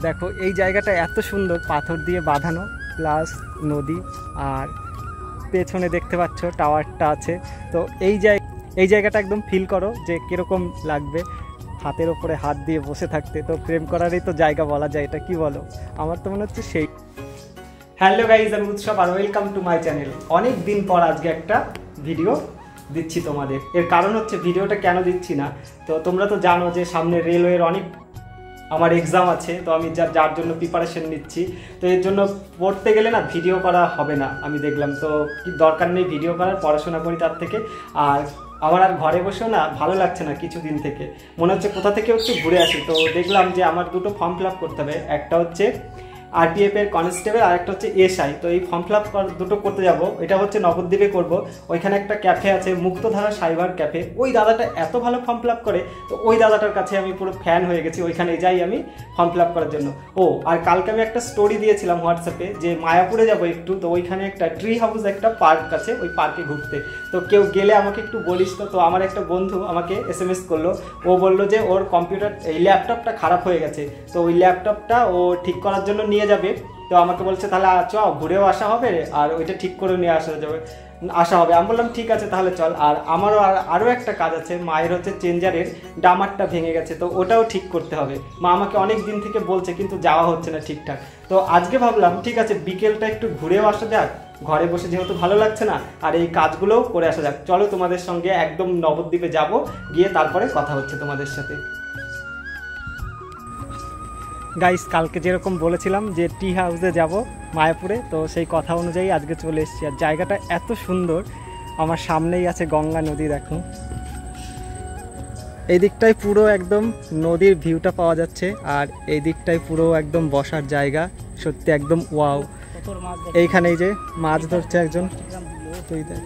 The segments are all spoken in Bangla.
দেখো এই জায়গাটা এত সুন্দর, পাথর দিয়ে বাঁধানো, প্লাস নদী, আর পেছনে দেখতে পাচ্ছ টাওয়ারটা আছে। তো এই জায়গাটা একদম ফিল করো যে কীরকম লাগবে হাতের ওপরে হাত দিয়ে বসে থাকতে। তো প্রেম করারই তো জায়গা বলা যায়, এটা কি বলো? আমার তো মনে হচ্ছে সেই। হ্যালো গাইজ, আমি উৎসব আর ওয়েলকাম টু মাই চ্যানেল। অনেক দিন পর আজকে একটা ভিডিও দিচ্ছি তোমাদের। এর কারণ হচ্ছে ভিডিওটা কেন দিচ্ছি না, তো তোমরা তো জানো যে সামনে রেলওয়ের অনেক আমার এক্সাম আছে, তো আমি যার জন্য প্রিপারেশন নিচ্ছি। তো এর জন্য পড়তে গেলে না ভিডিও করা হবে না, আমি দেখলাম তো কি দরকার নেই ভিডিও করার, পড়াশোনা করি তার থেকে। আর আমার আর ঘরে বসেও না ভালো লাগছে না, কিছুদিন থেকে মনে হচ্ছে কোথা থেকেও একটু ঘুরে আসি। তো দেখলাম যে আমার দুটো ফর্ম ফিল আপ করতে হবে, একটা হচ্ছে আরপিএফ এর কনস্টেবল আর একটা হচ্ছে এসআই। তো এই ফর্ম ফিল আপ দুটো করতে যাব, এটা হচ্ছে নবদ্বীপে করব। ওইখানে একটা ক্যাফে আছে, মুক্তধারা সাইবার ক্যাফে। ওই দাদাটা এত ভালো ফর্ম ফিল আপ করে, তো ওই দাদাটার কাছে আমি পুরো ফ্যান হয়ে গেছি। ওইখানে যাই আমি ফর্ম ফিল আপ করার জন্য। ও আর কালকে আমি একটা স্টোরি দিয়েছিলাম হোয়াটসঅ্যাপে যে মায়াপুরে যাব একটু, তো ওইখানে একটা ট্রি হাউস একটা পার্ক আছে, ওই পার্কে ঘুরতে। তো কেউ গেলে আমাকে একটু বলিস। তো আমার একটা বন্ধু আমাকে এসএমএস করলো, ও বললো যে ওর কম্পিউটার এই ল্যাপটপটা খারাপ হয়ে গেছে, তো ওই ল্যাপটপটা ও ঠিক করার জন্য নিয়ে যাবে। তো আমাকে বলছে তাহলে চ ঘুরেও আসা হবে আর ওইটা ঠিক করে নিয়ে আসা হবে। আমি বললাম ঠিক আছে তাহলে চল। আর আমারও আরও একটা কাজ আছে, মায়ের হচ্ছে চেঞ্জারের ডামারটা ভেঙে গেছে, তো ওটাও ঠিক করতে হবে। মা আমাকে অনেক দিন থেকে বলছে, কিন্তু যাওয়া হচ্ছে না ঠিকঠাক। তো আজকে ভাবলাম ঠিক আছে বিকেলটা একটু ঘুরেও আসা যাক, ঘরে বসে যেহেতু ভালো লাগছে না, আর এই কাজগুলোও করে আসা যাক। চলো তোমাদের সঙ্গে একদম নবদ্বীপে যাব, গিয়ে তারপরে কথা হচ্ছে তোমাদের সাথে। গাইস, কালকে যেরকম বলেছিলাম যে টি হাউসে যাব মায়াপুরে, তো সেই কথা অনুযায়ী আজকে চলে এসেছি। আর জায়গাটা এত সুন্দর, আমার সামনেই আছে গঙ্গা নদী। দেখো এই দিকটায় পুরো একদম নদীর ভিউটা পাওয়া যাচ্ছে, আর এই দিকটায় পুরো একদম বসার জায়গা, সত্যি একদম ওয়াও। এইখানেই যে মাছ ধরছে একজন, তুই দেখ।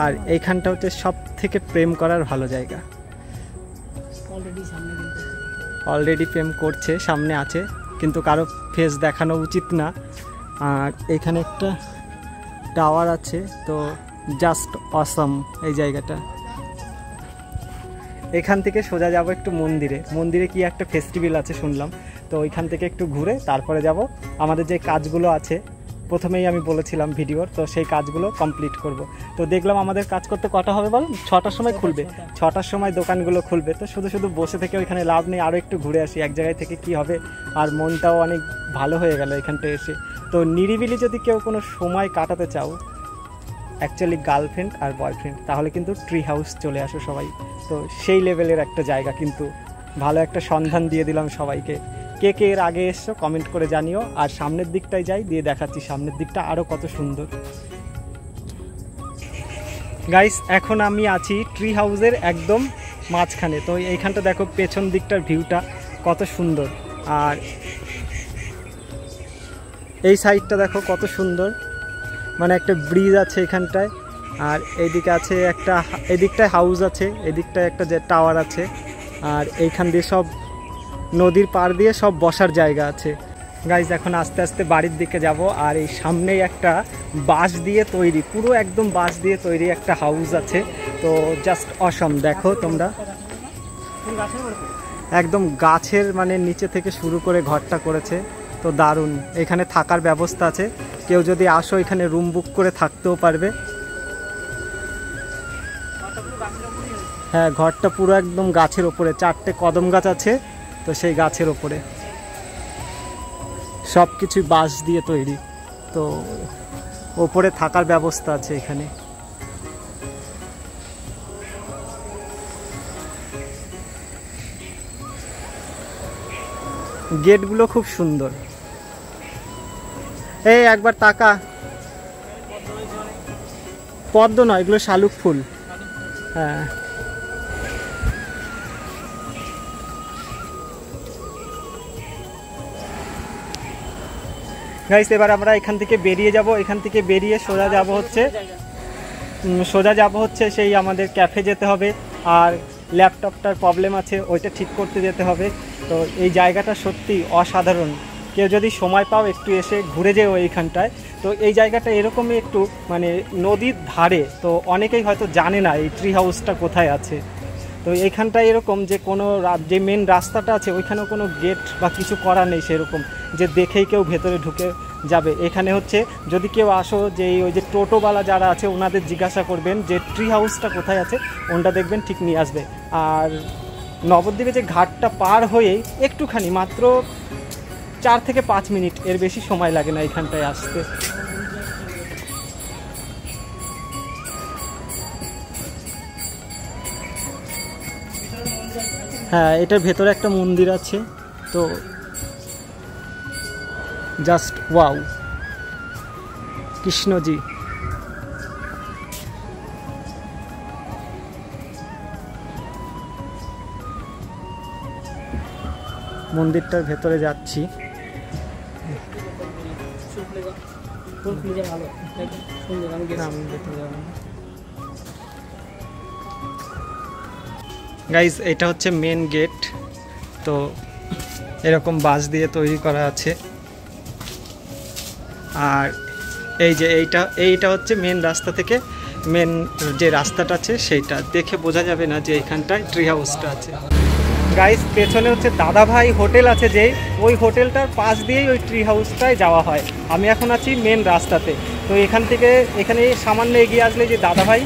আর এইখানটা হচ্ছে সব থেকে প্রেম করার ভালো জায়গা। অলরেডি প্রেম করছে, সামনে আছে, কিন্তু কারো ফেস দেখানো উচিত না। আর এখানে একটা টাওয়ার আছে, তো জাস্ট অসাম এই জায়গাটা। এখান থেকে সোজা যাব একটু মন্দিরে কি একটা ফেস্টিভ্যাল আছে শুনলাম, তো ওইখান থেকে একটু ঘুরে তারপরে যাব আমাদের যে কাজগুলো আছে। প্রথমেই আমি বলেছিলাম ভিডিওর, তো সেই কাজগুলো কমপ্লিট করব। তো দেখলাম আমাদের কাজ করতে কটা হবে বল, 6টার সময় খুলবে। 6টার সময় দোকানগুলো খুলবে, তো শুধু বসে থেকে ওইখানে লাভ নেই, আরও একটু ঘুরে আসি এক জায়গায় থেকে কি হবে। আর মনটাও অনেক ভালো হয়ে গেল এখানটা এসে। তো নিরিবিলি যদি কেউ কোনো সময় কাটাতে চাও, অ্যাকচুয়ালি গার্লফ্রেন্ড আর বয়ফ্রেন্ড, তাহলে কিন্তু ট্রি হাউস চলে আসো সবাই। তো সেই লেভেলের একটা জায়গা, কিন্তু ভালো একটা সন্ধান দিয়ে দিলাম সবাইকে। কে কে এর আগে এসছো কমেন্ট করে জানিও। আর সামনের দিকটায় যাই, দিয়ে দেখাচ্ছি সামনের দিকটা আরও কত সুন্দর। গাইস, এখন আমি আছি ট্রি হাউসের একদম মাঝখানে। তো এইখানটা দেখো পেছন দিকটার ভিউটা কত সুন্দর, আর এই সাইডটা দেখো কত সুন্দর, মানে একটা ব্রিজ আছে এখানটায়। আর এইদিকে আছে একটা, এদিকটায় হাউস আছে, এদিকটায় একটা যে টাওয়ার আছে। আর এইখান দিয়ে সব নদীর পাড় দিয়ে সব বসার জায়গা আছে। গাইজ, এখন আস্তে আস্তে বাড়ির দিকে যাব। আর এই সামনেই একটা বাঁশ দিয়ে তৈরি, পুরো একদম বাঁশ দিয়ে তৈরি একটা হাউস আছে, তো জাস্ট অসম। দেখো তোমরা একদম গাছের মানে নিচে থেকে শুরু করে ঘরটা করেছে, তো দারুণ। এখানে থাকার ব্যবস্থা আছে, কেউ যদি আসো এখানে রুম বুক করে থাকতেও পারবে। হ্যাঁ, ঘরটা পুরো একদম গাছের ওপরে, 4টে কদম গাছ আছে, তো সেই গাছের ওপরে সব কিছুই বাঁশ দিয়ে তৈরি, তো ওপরে থাকার ব্যবস্থা আছে এখানে। গেটগুলো খুব সুন্দর। এই একবার তাকা, পদ্ম নয়, এগুলো শালুক ফুল। হ্যাঁ, গাইস, এবার আমরা এখান থেকে বেরিয়ে যাব। এখান থেকে বেরিয়ে সোজা যাব হচ্ছে সেই আমাদের ক্যাফে যেতে হবে। আর ল্যাপটপটার প্রবলেম আছে, ওইটা ঠিক করতে যেতে হবে। তো এই জায়গাটা সত্যি অসাধারণ, কেউ যদি সময় পাও একটু এসে ঘুরে যেও এইখানটায়। তো এই জায়গাটা এরকমই একটু মানে নদীর ধারে, তো অনেকেই হয়তো জানে না এই ট্রি হাউসটা কোথায় আছে। তো এইখানটায় এরকম যে কোনো যে মেন রাস্তাটা আছে ওইখানেও কোনো গেট বা কিছু করা নেই সেরকম যে দেখেই কেউ ভেতরে ঢুকে যাবে। এখানে হচ্ছে যদি কেউ আসো যে ওই যে টোটোওয়ালা যারা আছে ওনাদের জিজ্ঞাসা করবেন যে ট্রি হাউসটা কোথায় আছে, ওনটা দেখবেন ঠিক নিয়ে আসবে। আর নবদ্বীপে যে ঘাটটা পার হয়েই একটুখানি মাত্র 4 থেকে 5 মিনিট, এর বেশি সময় লাগে না এখানটায় আসতে। হ্যাঁ, এটার ভেতরে একটা মন্দির আছে, তো জাস্ট ওয়াও, কৃষ্ণজি। মন্দিরটার ভেতরে যাচ্ছি। গাইজ, এটা হচ্ছে মেন গেট। তো এরকম বাঁশ দিয়ে তৈরি করা আছে। আর এই যে এইটা হচ্ছে মেন রাস্তা থেকে মেন যে রাস্তাটা আছে সেইটা দেখে বোঝা যাবে না যে এখানটায় ট্রি হাউসটা আছে। গাইজ, পেছনে হচ্ছে দাদাভাই হোটেল আছে, যেই ওই হোটেলটার পাশ দিয়েই ওই ট্রি হাউসটায় যাওয়া হয়। আমি এখন আছি মেন রাস্তাতে। তো এখান থেকে এখানে সামান্য এগিয়ে আসলে যে দাদাভাই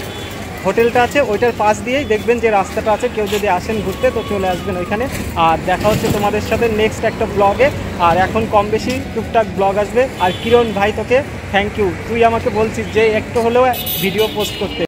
হোটেলটা আছে ওইটার পাশ দিয়েই দেখবেন যে রাস্তাটা আছে। কেউ যদি আসেন ঘুরতে তো চলে আসবেন ওইখানে। আর দেখা হচ্ছে তোমাদের সাথে নেক্সট একটা ব্লগে। আর এখন কম বেশি টুকটাক ব্লগ আসবে। আর কিরণ ভাই, তোকে থ্যাংক ইউ, তুই আমাকে বলছিস যে একটু হলেও ভিডিও পোস্ট করতে।